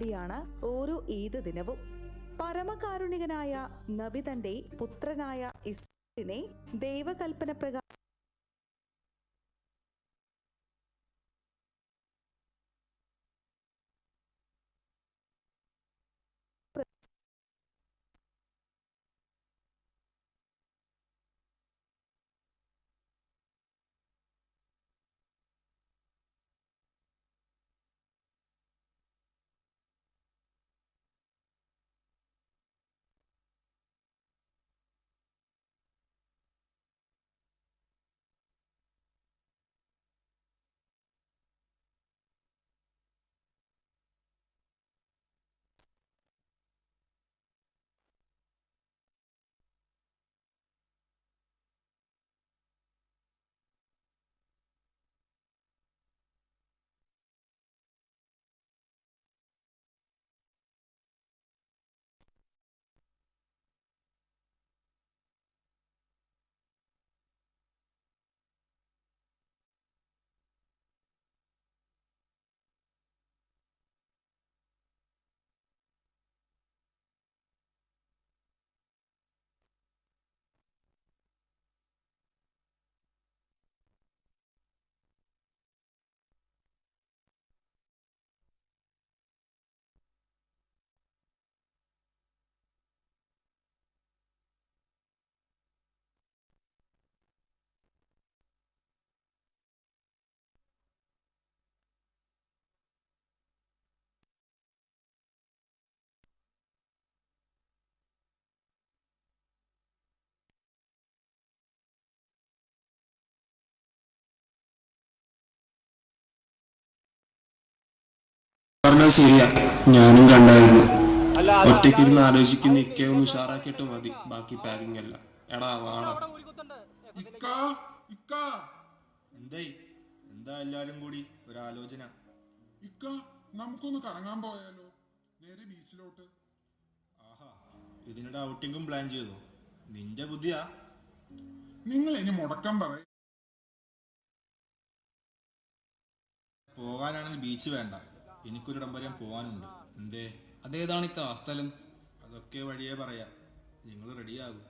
ാണ് ഓരോ ഈദ് ദിനവും. പരമകാരുണികനായ നബി തന്റെ പുത്രനായ ഇസ്മായിലിനെ ദൈവകൽപ്പന പ്രകാരം പറഞ്ഞത് ശരിയാ, ഞാനും കണ്ടായിരുന്നു. ഒറ്റയ്ക്കിരുന്ന് ആലോചിക്കുന്ന ഇക്കെ ഒന്ന് ഉഷാറാക്കിയിട്ട് മതി ബാക്കി പാക്കിംഗ് അല്ല. എടാ വാടാ. എന്താ എല്ലാരും കൂടി ഒരാലോചന? നമുക്കൊന്ന് കറങ്ങാൻ പോയാലോ? നേരെ ബീച്ചിലോട്ട്. ആഹാ, ഇതിനിടെ ഔട്ടിങ്ങും പ്ലാൻ ചെയ്തോ? നിന്റെ ബുദ്ധിയാ. നിങ്ങൾ ഇനി മുടക്കം പറയും. പോകാനാണെങ്കിൽ ബീച്ച് വേണ്ട, എനിക്കൊരിടം വരെ പോകാനുണ്ട്. എന്തേ? അതേതാണ് ആ സ്ഥലം? അതൊക്കെ വഴിയേ പറയാം, നിങ്ങൾ റെഡിയാകും.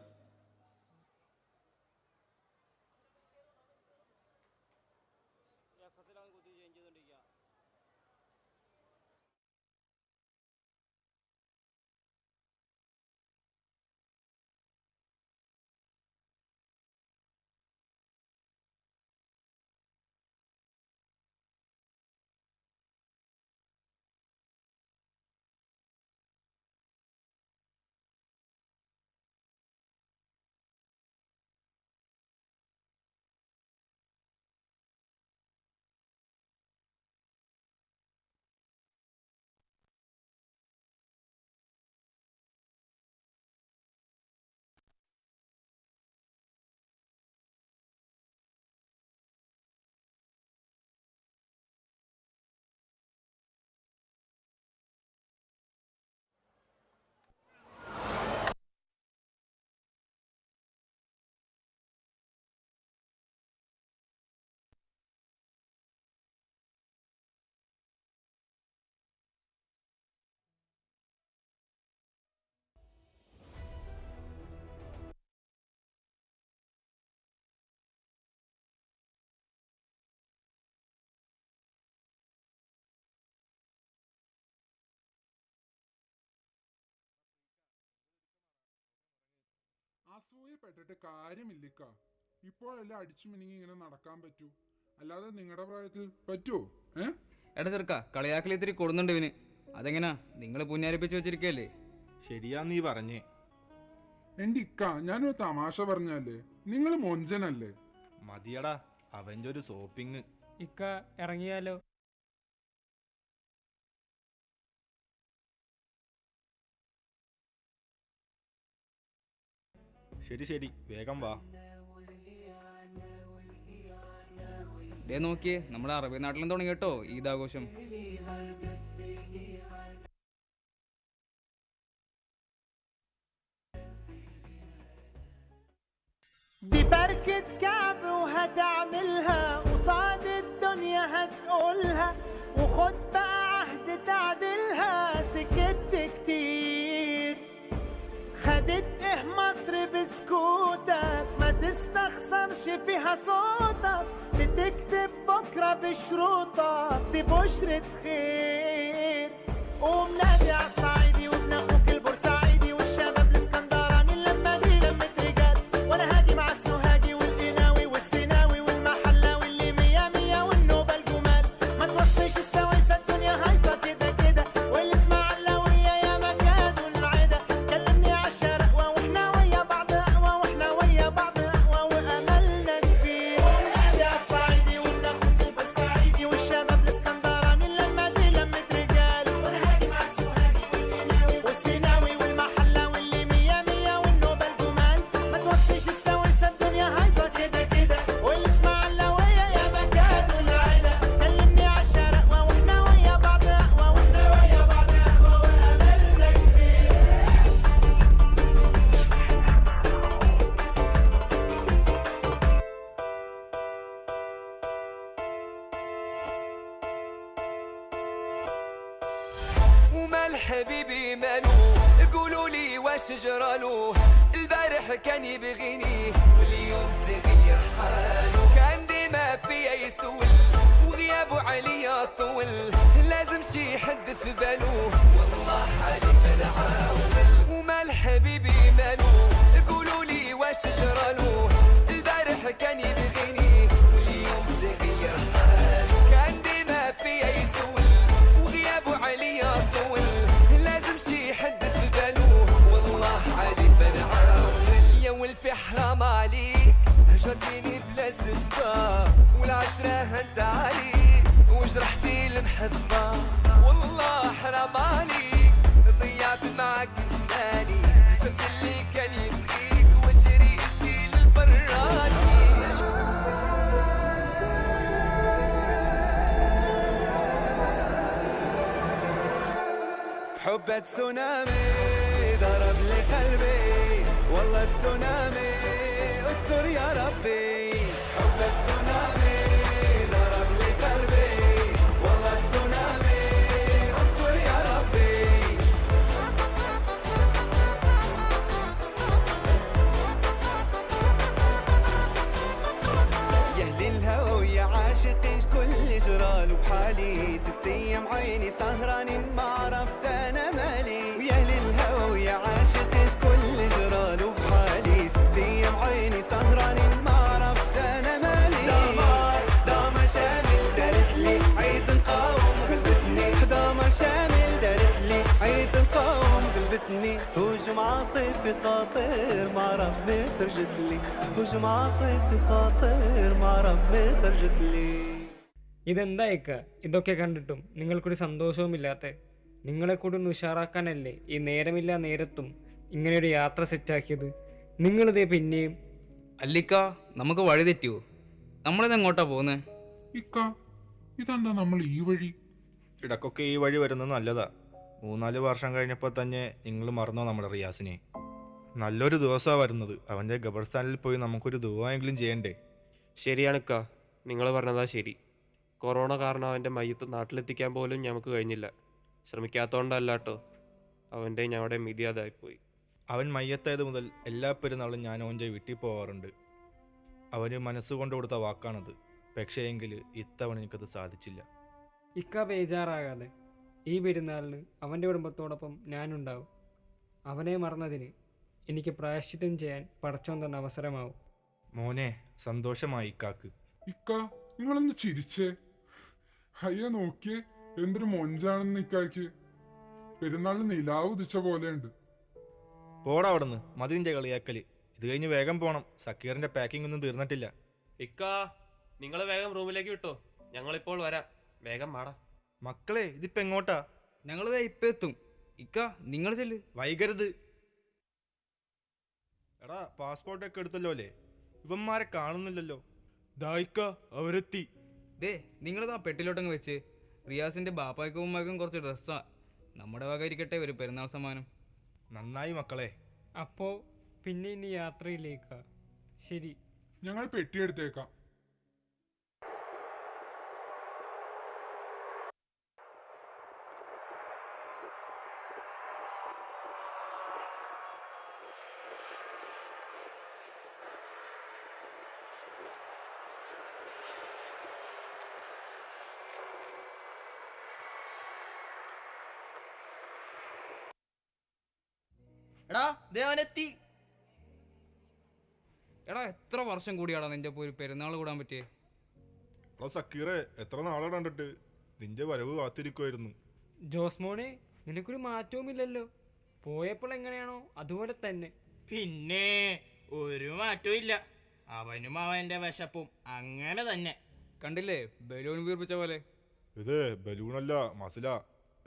അസൂയപ്പെട്ടിട്ട് കാര്യമില്ലിക്ക. ഇപ്പോഴല്ലേ അടിച്ചു മിനിങ്ങി ഇങ്ങനെ നടക്കാൻ പറ്റൂ, അല്ലാതെ നിങ്ങളുടെ പ്രായത്തിൽ പറ്റുമോ? എടാ ചെറുക്ക, കളിയാക്കൽ ഇത്തിരി കൊടുന്നുണ്ട് ഇവന്. അതെങ്ങനാ, നിങ്ങൾ പുന്നാരിപ്പിച്ച് വെച്ചിരിക്കല്ലേ? ശരിയാ നീ പറഞ്ഞേ. എന്റെ ഇക്ക, ഞാനൊരു തമാശ പറഞ്ഞല്ലേ, നിങ്ങൾ മൊഞ്ചനല്ലേ? മതിയടാ അവന്റെ ഒരു സോപ്പിങ്. ഇക്ക ഇറങ്ങിയാലോ? ശരി ശരി, വേഗം വാ. ദേ നോക്കിയേ, നമ്മുടെ അറബി നാട്ടിലും തുടങ്ങി കേട്ടോ ഈദാഘോഷം. ببركة كعب وهتعملها قصاد الدنيا هتقولها وخد بقى عهد تعدلها وانت كتير. خدت ايه مصر بسكوتك، ما تستخسرش فيها صوتك، بتكتب بكرة بشروطك، دي بشرة خير. قوم نادي عالصعيدي وابن اخوك البورسعيدي والشباب الاسكندراني، اللمة دي لمة رجال، وانا هاجي مع السوهاجي والقناوي والسيناوي والمحلاوي اللي مية مية والنوبة الجمال. ما توصيش السويسة الدنيا هايصة كده كده، والاسماعيلاوية يا مكاد والعدا. كلمني عالشرقوة واحنا ويا بعض اقوى، واحنا ويا بعض اقوى واملنا كبير. قوم نادي عالصعيدي وابن اخوك البورسعيدي والشباب الاسكندراني، اللمة دي لمة رجال، وانا هاجي مع السوهاجي والقناوي والسيناوي والمحلاوي اللي مية مية والنوبة الجمال. ما توصيش السويسة الدنيا هايصة كده كده، والاسماعيلاوية يا مكاد والعدا. كلمني عالشرقوة واحنا ويا بعض اقوى، واحنا ويا بعض اقوى واملنا كبير. ومال حبيبي مالو، قولوا لي واش جرالو. البارح كان يبغيني واليوم تغير حالو، كان ديما فيا يسول وغيابه عليا طول، لازم شي حد في بالو والله حالي بنعاول. ومال حبيبي مالو، قولوا لي واش جرالو. البارح كان يبغيني واليوم تغير حالو، كان ديما فيا يسول وغيابه عليا طول، لازم شي حد في بالو والله عادي بنعاول. يا ولفي حرام عليك، هجرتيني بلا سبة، والعشرة هنت عليك وجرحتي المحبة، والله حرام عليك. ضيعت معاك زماني، هجرت اللي كان يبغيك وجريتي للبراني. حب تسونامي ضرب لي قلبي، والله تسونامي استر يا ربي. حب تسونامي ضرب لي قلبي، والله تسونامي استر يا ربي. يا اهل الهوى ويا عاشقين كل جرال وبحالي، 6 ايام عيني سهرانين ما عرفت انا مالي. ويا اهل الهوى ويا عاشقين كل جرال وبحالي، 6 ايام عيني سهرانين ما عرفت انا مالي. دامار شامل دارت لي عيد نقاوم قلبتني، دامار شامل دارت لي عيد نقاوم قلبتني. هجوم عاطفي خاطر ما عرف ما خرجت لي، هجوم عاطفي خاطر ما عرف ما خرجت لي. ഇതെന്തായിക്ക ഇതൊക്കെ കണ്ടിട്ടും നിങ്ങൾക്കൊരു സന്തോഷവുമില്ലാത്ത? നിങ്ങളെ കൂടി ഒന്ന് ഉഷാറാക്കാനല്ലേ ഈ നേരമില്ല നേരത്തും ഇങ്ങനെയൊരു യാത്ര സെറ്റാക്കിയത്? നിങ്ങളിതേ പിന്നെയും. അല്ലിക്ക, നമുക്ക് വഴി തെറ്റിയോ? നമ്മളിത് എങ്ങോട്ടാ പോകുന്നത്? ഇക്ക, ഇതെന്താ നമ്മൾ ഈ വഴി? ഇടക്കൊക്കെ ഈ വഴി വരുന്നത് നല്ലതാ. 3-4 വർഷം കഴിഞ്ഞപ്പോൾ തന്നെ നിങ്ങൾ മറന്നോ നമ്മുടെ റിയാസിനെ? നല്ലൊരു ദിവസമാണ് വരുന്നത്. അവൻ്റെ ഖബർസ്ഥാനിൽ പോയി നമുക്കൊരു ദുആയെങ്കിലും ചെയ്യണ്ടേ? ശരിയാണിക്ക, നിങ്ങൾ പറഞ്ഞതാ ശരി. കൊറോണ കാരണം അവൻ്റെ മയ്യത്ത് നാട്ടിലെത്തിക്കാൻ പോലും ഞങ്ങൾക്ക് കഴിഞ്ഞില്ല. ശ്രമിക്കാത്തതുകൊണ്ടല്ല കേട്ടോ, അവൻ്റെ ഞങ്ങളുടെ വിധി അതായിപ്പോയി. അവൻ മയ്യത്തായത് മുതൽ എല്ലാ പെരുന്നാളും ഞാൻ അവൻ്റെ വീട്ടിൽ പോകാറുണ്ട്. അവന് മനസ്സുകൊണ്ട് കൊടുത്ത വാക്കാണത്. പക്ഷേ എങ്കിൽ ഇത്തവണ എനിക്കത് സാധിച്ചില്ല. ഇക്ക ബേജാറാകാതെ, ഈ പെരുന്നാളിന് അവൻ്റെ കുടുംബത്തോടൊപ്പം ഞാനുണ്ടാവും. അവനെ മറന്നതിന് എനിക്ക് പ്രായശ്ചിത്തം ചെയ്യാൻ പടച്ചോൻ തന്ന അവസരമാവും. മോനെ, സന്തോഷമായി ഇക്കാക്ക്. ഇക്ക, നിങ്ങളൊന്ന് ചിരിച്ചേ. അയ്യ നോക്കിയേ, എന്തൊരു മൊഞ്ചാണെന്ന് ഇക്കായ്ക്ക്. പെരുന്നാളിന് നിലാവ് ഉദിച്ച പോലെയുണ്ട്. പോടാ അവിടുന്ന്, മതിൻ്റെ കളിയാക്കല്. ഇത് കഴിഞ്ഞ് വേഗം പോണം. സക്കീറിന്റെ പാക്കിംഗ് ഒന്നും തീർന്നിട്ടില്ല. ഇക്ക, നിങ്ങൾ വേഗം റൂമിലേക്ക് വിട്ടോ, ഞങ്ങളിപ്പോൾ വരാം. വേഗം മാടാ. മക്കളെ, ഇതിപ്പോ എങ്ങോട്ടാ? ഞങ്ങളിതാ ഇപ്പം എത്തും. ഇക്ക, നിങ്ങൾ ചെല്ല്. വൈകരുത്. എടാ, പാസ്പോർട്ടൊക്കെ എടുത്തല്ലോ അല്ലേ? ഇവന്മാരെ കാണുന്നില്ലല്ലോ. ദായിക്ക, അവരെത്തി. ദേ, നിങ്ങളിതാ പെട്ടിലോട്ടങ്ങ് വെച്ച്. റിയാസിന്റെ ബാപ്പായ്ക്കും ഉമ്മാക്കും കുറച്ച് ഡ്രസ്സാ. നമ്മുടെ വക ഇരിക്കട്ടെ ഒരു പെരുന്നാൾ സമ്മാനം. നന്നായി മക്കളെ. അപ്പോൾ പിന്നെ ഇനി യാത്രയിലേക്കാ. ശരി, ഞങ്ങൾ പെട്ടിയെടുത്തേക്കാം. എടാ ദേവനെത്തി. എടാ എത്ര വർഷം കൂടിയാടാ നിന്റെ പോയി പെരുന്നാൾ കൂടാൻ പറ്റിയേ? എടാ സക്കീറെ, എത്ര നാളെ കണ്ടിട്ട് നിന്റെ വരവ് കാത്തിരിക്കുമായിരുന്നു. ജോസ്മോനെ, നിനക്കൊരു മാറ്റവുമില്ലല്ലോ. പോയപ്പോൾ എങ്ങനെയാണോ അതുപോലെ തന്നെ. പിന്നെ ഒരു മാറ്റവും ഇല്ല. അവനും അവന്റെ വിശപ്പും അങ്ങനെ തന്നെ. കണ്ടില്ലേ ബലൂൺ വീർപ്പിച്ച പോലെ. ഇത് ബലൂണല്ല, മസില.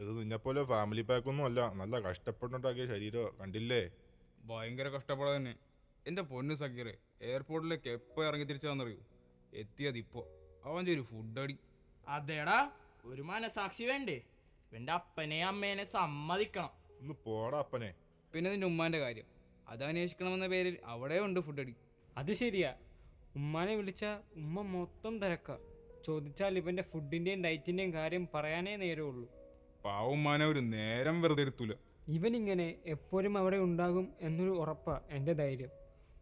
ഇത് നിന്നെപ്പോലെ ഫാമിലി പാക്കൊന്നും അല്ല, നല്ല കഷ്ടപ്പെട്ടുണ്ടാക്കിയ ശരീരം. കണ്ടില്ലേ? ഭയങ്കര കഷ്ടപ്പാട് തന്നെ. എൻ്റെ പൊന്നു സക്കീറെ, എയർപോർട്ടിലേക്ക് എപ്പോൾ ഇറങ്ങി തിരിച്ചാന്നറിയൂ? എത്തിയതിപ്പോൾ അവൻ്റെ ഒരു ഫുഡ് അടി. അതേടാ, ഒരു മനസാക്ഷി വേണ്ടേ? എന്റെ അപ്പനെ അമ്മേനെ സമ്മതിക്കണം. ഒന്ന് പോടാ അപ്പനെ. പിന്നെ നിന്റെ ഉമ്മാൻ്റെ കാര്യം അത് അന്വേഷിക്കണമെന്ന പേരിൽ അവിടെ ഉണ്ട് ഫുഡ് അടി. അത് ശരിയാ. ഉമ്മാനെ വിളിച്ച ഉമ്മ മൊത്തം തിരക്ക. ചോദിച്ചാൽ ഇവൻ്റെ ഫുഡിൻ്റെയും ഡയറ്റിൻ്റെയും കാര്യം പറയാനേ നേരമുള്ളൂ. പാവുമ്മാനെ ഒരു നേരം വെറുതെ ഇരുത്തൂല. ഇവനിങ്ങനെ എപ്പോഴും അവിടെ ഉണ്ടാകും എന്നൊരു ഉറപ്പാ എൻ്റെ ധൈര്യം.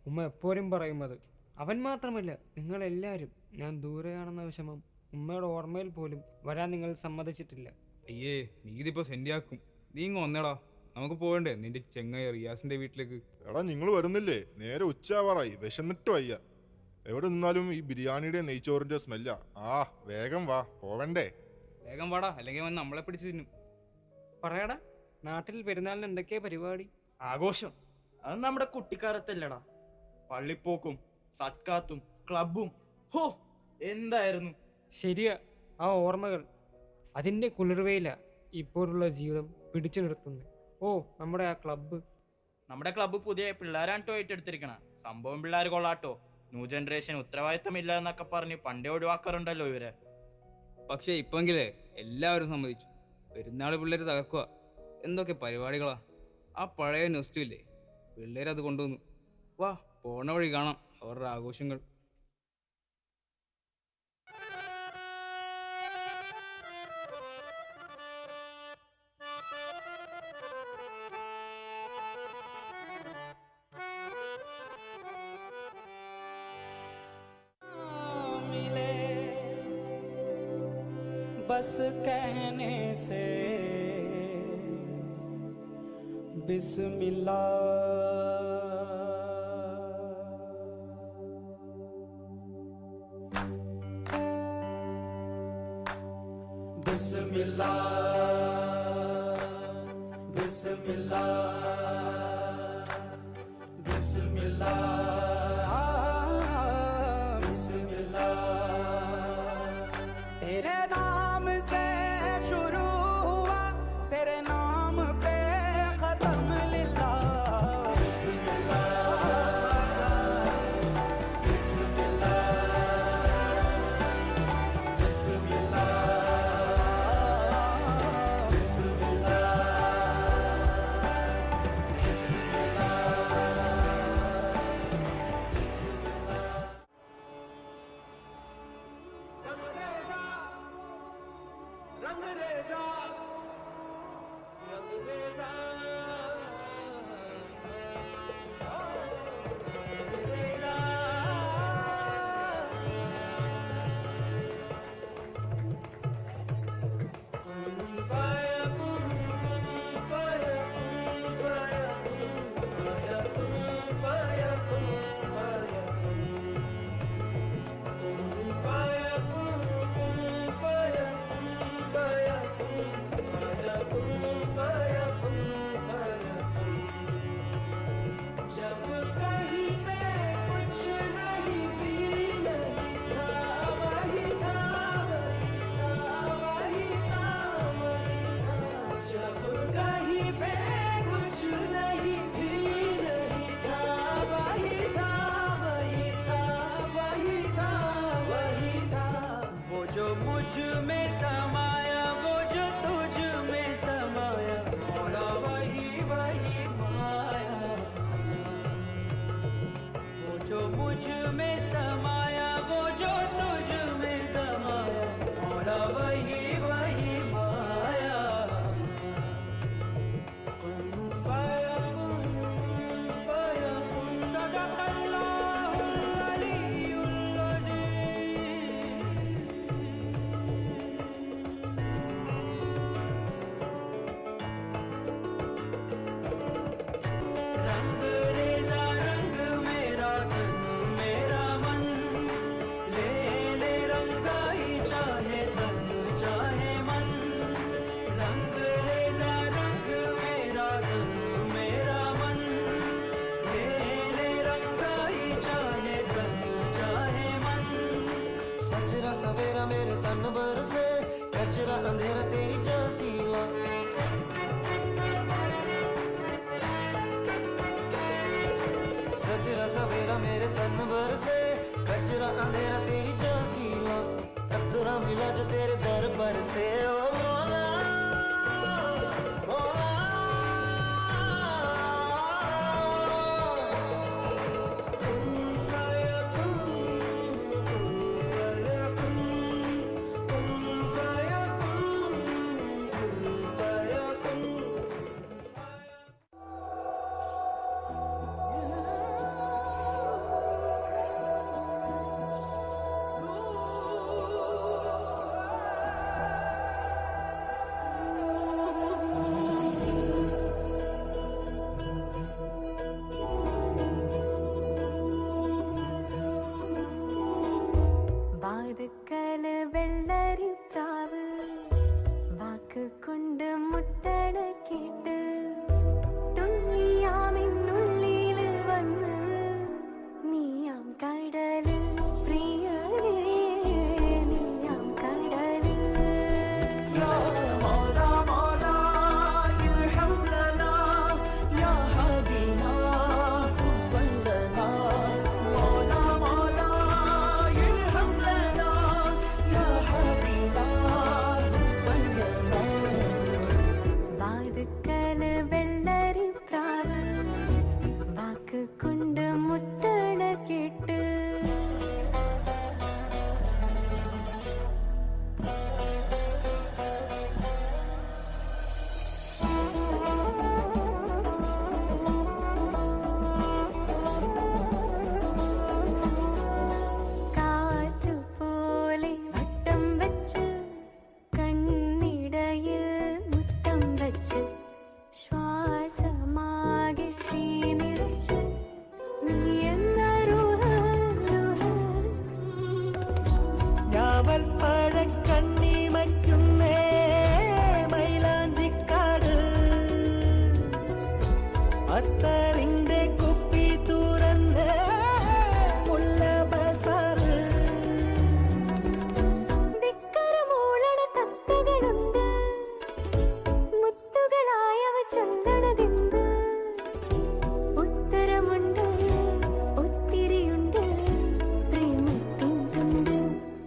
ഉമ്മ എപ്പോഴും പറയുന്നത്. അവൻ മാത്രമല്ല, നിങ്ങളെല്ലാവരും. ഞാൻ ദൂരെയാണെന്ന വിഷമം ഉമ്മയുടെ ഓർമ്മയിൽ പോലും വരാൻ നിങ്ങൾ സമ്മതിച്ചിട്ടില്ല. അയ്യേ, നീ ഇതിപ്പോൾ സെൻഡിയാക്കും. നീ ഇങ്ങ് വന്നേടാ, നമുക്ക് പോകണ്ടേ നിന്റെ ചെങ്ങായി റിയാസിന്റെ വീട്ടിലേക്ക്? എടാ നിങ്ങൾ വരുന്നില്ലേ? നേരെ ഉച്ചയാവാറായി, വിശന്നിട്ട് വയ്യ. എവിടെ നിന്നാലും ഈ ബിരിയാണിയുടെ നെയ്ച്ചോറിന്റെ സ്മെല്ലാ. വേഗം വാ, പോവണ്ടേ? വേഗം വാടാ, അല്ലെങ്കിൽ അവൻ നമ്മളെ പിടിച്ച് തിന്നും. പറയടാ, നാട്ടിൽ പെരുന്നാളിന് എന്തൊക്കെയാ പരിപാടി? ആഘോഷം അത് നമ്മുടെ കുട്ടിക്കാലത്തല്ലടാ. പള്ളിപ്പോക്കും സത്കാത്തും ക്ലബും. ഹോ, എന്തായിരുന്നു. ശരിയാ, ആ ഓർമ്മകൾ. അതിൻ്റെ കുളിർവയില ഇപ്പോഴുള്ള ജീവിതം പിടിച്ചു നിർത്തുന്നത്. ഓ, നമ്മുടെ ആ ക്ലബ്ബ്. നമ്മുടെ ക്ലബ്ബ് പുതിയ പിള്ളേരാട്ടോ ഏറ്റെടുത്തിരിക്കണ. സംഭവം പിള്ളേർ കൊള്ളാട്ടോ. ന്യൂ ജനറേഷൻ ഉത്തരവാദിത്തമില്ല എന്നൊക്കെ പറഞ്ഞ് പണ്ടേ ഒഴിവാക്കാറുണ്ടല്ലോ ഇവരെ. പക്ഷേ ഇപ്പെങ്കിലേ എല്ലാവരും സമ്മതിച്ചു. പെരുന്നാൾ പിള്ളേർ തകർക്കുക. എന്തൊക്കെ പരിപാടികളാ. ആ പഴയ നൊസ്റ്റില്ലേ, പിള്ളേരത് കൊണ്ടുവന്നു. വാ, പോണ വഴി കാണാം അവരുടെ ആഘോഷങ്ങൾ. बस कहने से बिस्मिल्लाह, बिस्मिल्लाह, बिस्मिल्लाह, बिस्मिल्लाह, बिस्मिल्लाह। तेरे नाम से शुरू हुआ, तेरे नाम पे खत्म लिल्लाह। बिस्मिल्लाह, बिस्मिल्लाह, बिस्मिल्लाह, बिस्मिल्लाह, रंगरेजा, रंगरेजा, रंगरेजा। कुन फयकुन, कुन फयकुन, फयकुन, फयकुन, फयकुन, फयकुन, फयकुन, कुन फयकुन, फयकुन, फयकुन, फयकुन, फयकुन। जब कहीं पे कुछ नहीं भी नहीं था, वही था, वही था, वही था, वही था। जब कहीं पे कुछ नहीं भी नहीं था, वही था, वही था, वही था, वही था। वो जो मुझ में समाया, वो जो तुझ में समाया, मौला वही वही माया। वो जो मुझ में समाया, वो जो तुझ में समाया, मौला वही वही माया। कुन फयकुन, कुन फयकुन, सदक़ल्लाहुल अलीयुल अज़ीम। तन बरसे कचरा अंधेरा तेरी चलती ला सजरा सवेरा मेरे तन बरसे कचरा अंधेरा तेरी चलती ला कतरा मिला जो तेरे दर पर से ओ मौला मौला വാതുക്കൽ വെള്ളരിപ്രാവ് വാക്ക് കൊണ്ട് മുട്ടടക്കിട്ട് തുള്ളിയാമിന്നുള്ളിൽ വന്ന് നീയാം കടല് പ്രിയനേ നീയാം കടല് വാതുക്കൽ വെള്ളരിപ്രാവ് വാക്ക് കൊണ്ട് മുട്ടടക്കിട്ട് കാറ്റുപോലെ വട്ടം വെച്ച് കണ്ണിടയിൽ മുത്തം വെച്ച് ശ്വാസമാകെ തീ നിറച്ച് നീ എന്ന ഞാവൽ പഴക്കണ്ണിമയ്ക്കുന്നേ മൈലാഞ്ചിക്കാട് അത്തറിന്റെ കുപ്പി തുറന്ന് മുല്ല ബസാറ് ദിക്കരമൂളണ തത്തകളുണ്ട് മുത്തുകളായവ ചൊല്ലണതെന്ത് ഉത്തരമുണ്ട് ഒത്തിരിയുണ്ട് പ്രേമത്തിൻ തുണ്ട്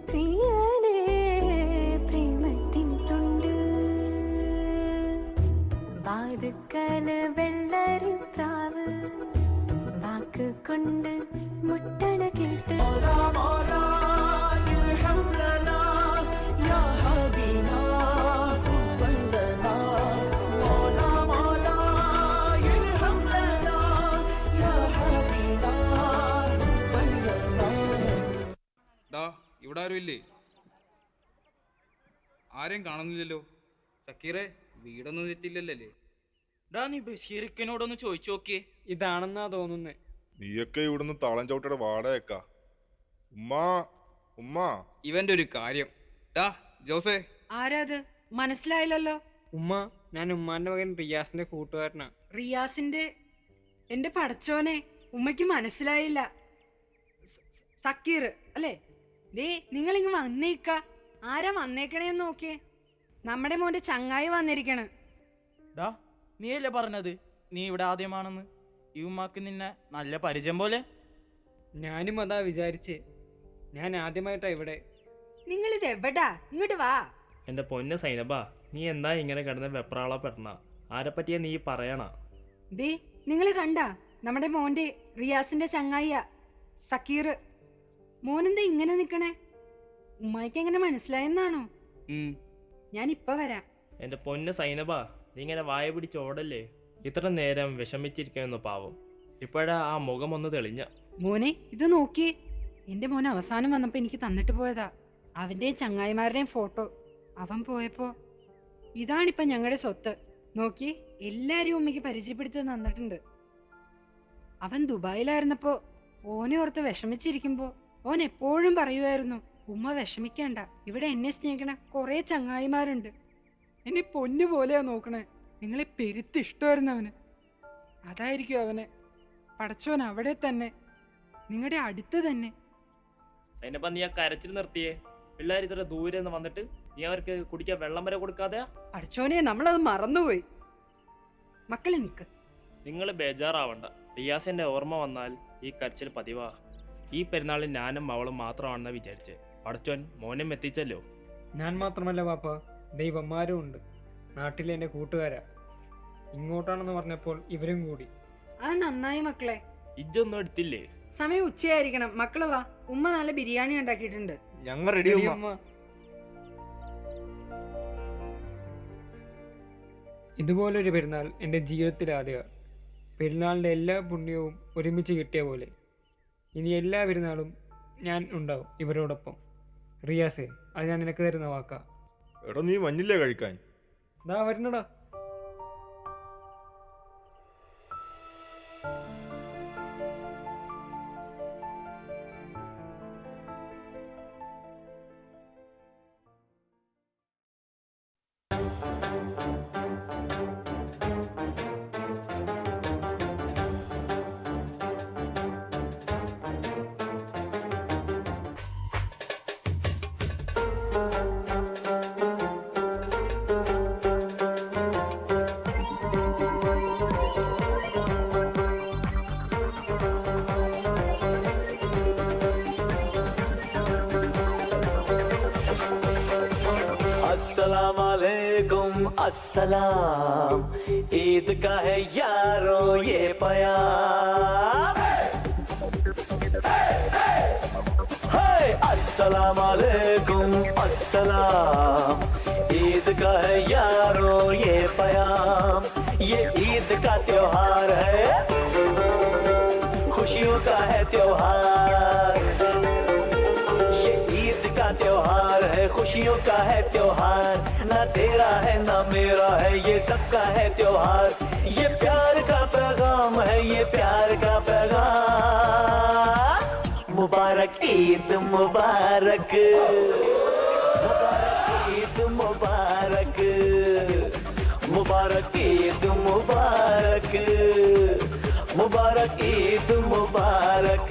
പ്രിയനേ പ്രേമത്തിൻ തുണ്ട് വാതുക്കൽ വെള്ളരിപ്രാവ് വാക്ക് കൊണ്ട് മുട്ടണ കേട്ട് ഡാ ഇവിടെ ആരും ഇല്ലേ? ആരെയും കാണുന്നില്ലല്ലോ. സക്കീറെ, വീടൊന്നും തെറ്റില്ലല്ലേ? ഡാ നീ ബഷീറിക്കനോടൊന്ന് ചോദിച്ചു നോക്കിയേ. ഇതാണെന്നാ തോന്നുന്നേ. നീയൊക്കെ ഇവിടുന്ന് താളം ചവിട്ടയുടെ വാടകയ്ക്കാ. ഉമ്മാ ഉമ്മാ ഇവന്റെ ഒരു കാര്യം. ഡാ ജോസേ, ആരാത്? മനസ്സിലായില്ലല്ലോ. ഉമ്മ, ഞാൻ ഉമ്മാന്റെ മകൻ റിയാസിന്റെ കൂട്ടുകാരനാ. റിയാസിന്റെ? എന്റെ പടച്ചോനെ, ഉമ്മയ്ക്ക് മനസ്സിലായില്ല. സക്കീർ അല്ലേ? ദേ നിങ്ങളിങ്ങ് വന്നേക്ക. ആരാ വന്നേക്കണേന്ന് നോക്കിയേ. നമ്മുടെ മോന്റെ ചങ്ങായി വന്നിരിക്കണ്. ഡാ നീയല്ലേ പറഞ്ഞത് നീ ഇവിടെ ആദ്യമാണെന്ന്? ഈ ഉമ്മാക്ക് നിന്നെ നല്ല പരിചയം പോലെ. ഞാനും അതാ വിചാരിച്ചേ. ഞാൻ ആദ്യമായിട്ടാ ഇവിടെ. നിങ്ങളിത് എവിടാ? ഇങ്ങോട്ട് വാ. എൻ്റെ പൊന്ന് സൈനബ, നീ എന്താ ഇങ്ങനെ കിടന്ന് വെപ്രാളപ്പെടണ? ആരെപ്പറ്റിയാ നീ പറയണ? ദേ നിങ്ങൾ കണ്ട നമ്മുടെ മോന്റെ റിയാസിന്റെ ചങ്ങായിയാ സക്കീർ. മോനെന്താ ഇങ്ങനെ നിക്കണേ? ഉമ്മായിക്ക് എങ്ങനെ മനസ്സിലായെന്നാണോ? ഞാൻ ഇപ്പൊ വരാം. എൻ്റെ പൊന്ന് സൈനബ, നീ ഇങ്ങനെ വായ പിടിച്ച് ഓടല്ലേ. ഇത്ര നേരം വിഷമിച്ചിരിക്കുന്നു പാവം. ഇപ്പോഴാ ആ മുഖം ഒന്ന് തെളിഞ്ഞ. മോനെ ഇത് നോക്കിയേ. എന്റെ മോൻ അവസാനം വന്നപ്പോ എനിക്ക് തന്നിട്ട് പോയതാ അവന്റെയും ചങ്ങായിമാരുടെയും ഫോട്ടോ. അവൻ പോയപ്പോ ഇതാണിപ്പൊ ഞങ്ങളുടെ സ്വത്ത്. നോക്കി, എല്ലാരും ഉമ്മയ്ക്ക് പരിചയപ്പെടുത്തി തന്നിട്ടുണ്ട്. അവൻ ദുബായിലായിരുന്നപ്പോ ഓനെ ഓർത്ത് വിഷമിച്ചിരിക്കുമ്പോ ഓൻ എപ്പോഴും പറയുമായിരുന്നു, ഉമ്മ വിഷമിക്കണ്ട, ഇവിടെ എന്നെ സ്നേഹിക്കണ കുറെ ചങ്ങായിമാരുണ്ട്, എന്നെ പൊന്നു പോലെയാ നോക്കണേ. നിങ്ങളെ പെരുത്ത് ഇഷ്ടമായിരുന്നു അവന്. അതായിരിക്കും അവനെ പടച്ചോൻ അവിടെ തന്നെ, നിങ്ങളുടെ അടുത്ത് തന്നെ. സൈനബ, നീ ആ കരച്ചിൽ നിർത്തിയേ. പിള്ളേർ ഇത്ര ദൂരെ നിന്ന് വന്നിട്ട് നീ അവർക്ക് കുടിക്കാൻ വെള്ളം വരെ കൊടുക്കാതെയാ? അടച്ചോനെ, നമ്മളത് മറന്നുപോയി. മക്കളെ നിക്ക്. നിങ്ങൾ ബേജാറാവണ്ട. റിയാസിന്റെ ഓർമ്മ വന്നാൽ ഈ കരച്ചിൽ പതിവാ. ഈ പെരുന്നാളിൽ ഞാനും അവളും മാത്രമാണെന്ന് വിചാരിച്ച് പടച്ചോൻ മോനും എത്തിച്ചല്ലോ. ഞാൻ മാത്രമല്ല പാപ്പ, ദൈവന്മാരും ഉണ്ട്. നാട്ടിലെ എൻ്റെ കൂട്ടുകാരാ. ഇങ്ങോട്ടാണെന്ന് പറഞ്ഞപ്പോൾ ഇവരും കൂടി. അത് നന്നായി മക്കളെ. ഇജ്ജൊന്നും എടുത്തില്ലേ? സമയം ഉച്ചയായിരിക്കണം. മക്കള് വാ, ഉമ്മ നല്ല ബിരിയാണി ഉണ്ടാക്കിയിട്ടുണ്ട്. ഞങ്ങൾ റെഡി. ഇതുപോലൊരു പെരുന്നാൾ എൻ്റെ ജീവിതത്തിൽ ആദ്യമാണ്. പെരുന്നാളിൻ്റെ എല്ലാ പുണ്യവും ഒരുമിച്ച് കിട്ടിയ പോലെ ഇനി എല്ലാ പെരുന്നാളും ഞാൻ ഉണ്ടാവും ഇവരോടൊപ്പം. റിയാസേ, അത് ഞാൻ നിനക്ക് തരുന്ന വാക്കാ. എടാ, നീ മഞ്ഞില്ലേ കഴിക്കാൻ? ദാ വരുന്നടാ. अस्सलाम वालेकुम अस्सलाम, ईद का है यारो ये प्यार। अस्सलाम वालेकुम अस्सलाम, ईद का है यारो ये प्याम। ये ईद का त्योहार है, खुशियों का है त्योहार। ये ईद का त्योहार है, खुशियों का है त्योहार। ना तेरा है ना मेरा है, ये सबका है त्योहार। ये प्यार का पैगाम है, ये प्यार का पैगाम। मुबारक ईद मुबारक, मुबारक ईद मुबारक, मुबारक ईद मुबारक, मुबारक ईद मुबारक।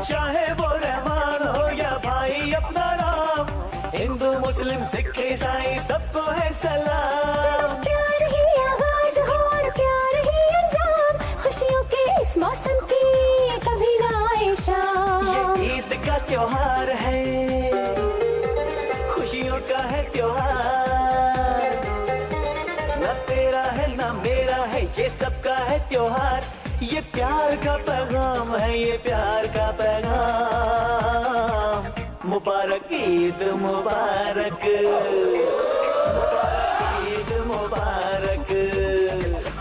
चाहे वो रहमान हो या भाई अपना राम, हिंदू मुस्लिम सिख ईसाई सबको है सलाम। प्यार ही आगाज हो और प्यार ही अंजाम, खुशियों के इस मौसम की कभी ना आए शाम। ये ईद का त्योहार है, खुशियों का है त्योहार। ना तेरा है ना मेरा है, ये सबका है त्योहार। ये प्यार का पैगाम है, ये प्यार का पैगाम। मुबारक ईद मुबारक, मुबारक ईद मुबारक,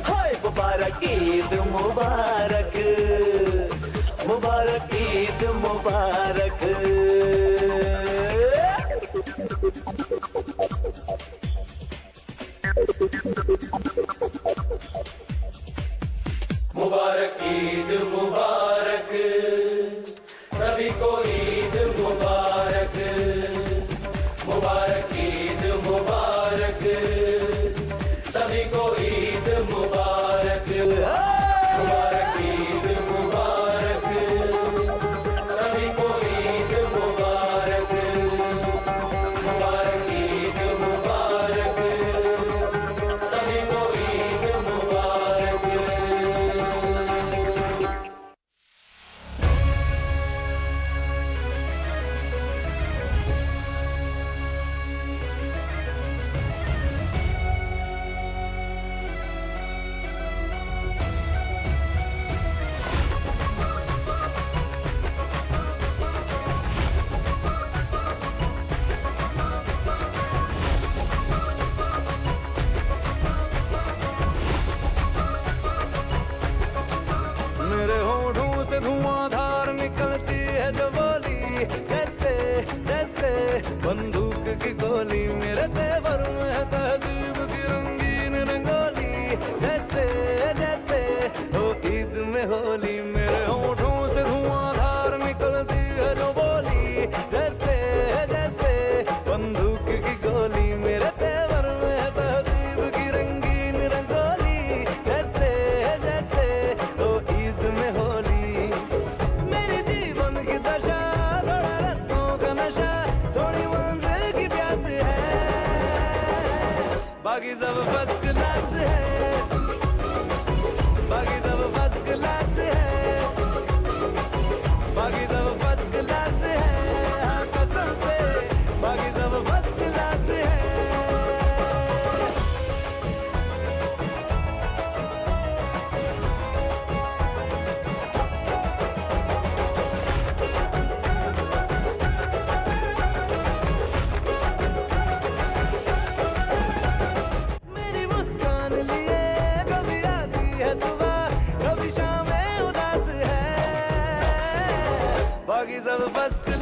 हाय मुबारक ईद मुबारक, मुबारक ईद मुबारक। मुबारक ईद मुबारक, सभी को ईद मुबारक। मुबारक ईद मुबारक, सभी को ईद मुबारक। मुबारक ईद मुबारक, सभी को ईद मुबारक। बंदूक की गोली मेरे तेवर में है तहजीब की रंगीन रंगोली जैसे जैसे हो ईद में होली मेरे होठों से धुआंधार निकलती है जो बोली जैसे जैसे बंदूक की गोली मेरे तेवर में है तहजीब की रंगीन रंगोली जैसे जैसे हो ईद में होली मेरी जीवन की दशा थोड़ा रस्तों का नशा थोड़ी मंजिल की प्यास है बाकी सब फर्स्ट क्लास है बाकी सब फर्स्ट क्लास है बाकी सब फर्स्ट क्लास है हाँ कसम से बाकी सब फर्स्ट क्लास है मेरी मुस्कान लिए कभी आती है सुबह कभी शाम में उदास है बाकी सब फर्स्ट